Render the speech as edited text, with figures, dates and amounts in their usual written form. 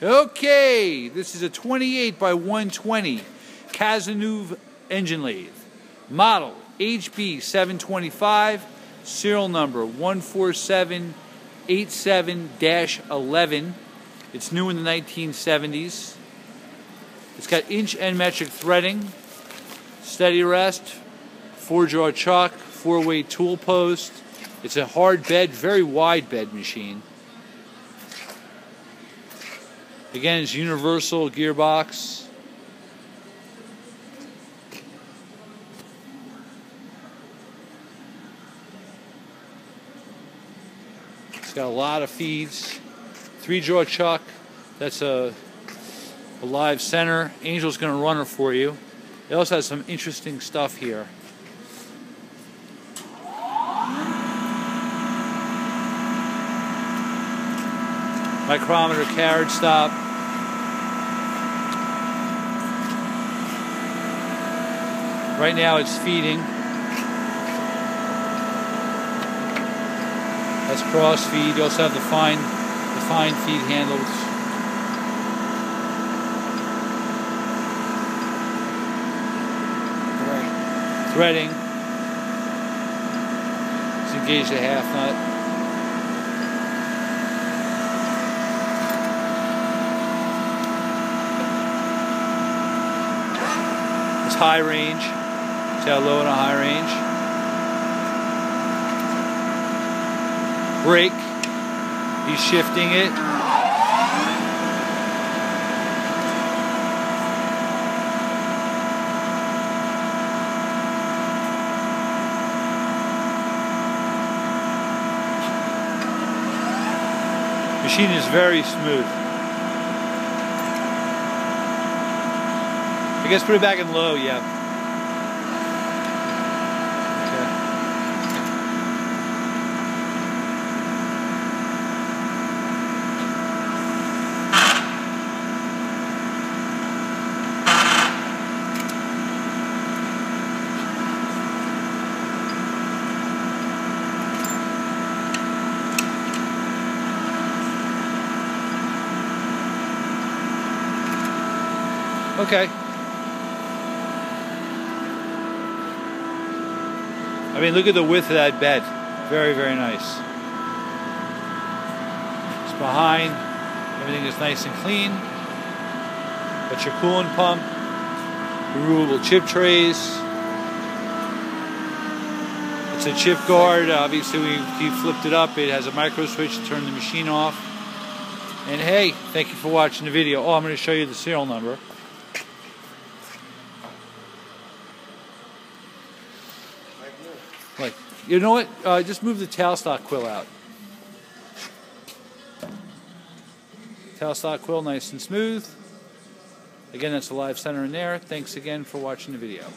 Okay, this is a 28 by 120 CAZENEUVE engine lathe. Model HB725, serial number 14787-11. It's new in the 1970s. It's got inch and metric threading, steady rest, 4-jaw chuck, 4-way tool post. It's a hard bed, very wide bed machine. Again, it's universal gearbox. It's got a lot of feeds. 3-jaw chuck. That's a live center. Angel's going to run it for you. It also has some interesting stuff here. Micrometer carriage stop. Right now it's feeding. That's cross feed. You also have the fine feed handles. Threading. It's engaged a half nut. It's high range. See how low and a high range. Brake. He's shifting it. Machine is very smooth. I guess put it back in low, yeah. Okay. I mean, look at the width of that bed. Very, very nice. It's behind. Everything is nice and clean. Got your coolant pump. Removable chip trays. It's a chip guard. Obviously, we flipped it up. It has a micro switch to turn the machine off. And hey, thank you for watching the video. Oh, I'm going to show you the serial number. Like, you know what? Just move the tailstock quill out. Tailstock quill, nice and smooth. Again, that's a live center in there. Thanks again for watching the video.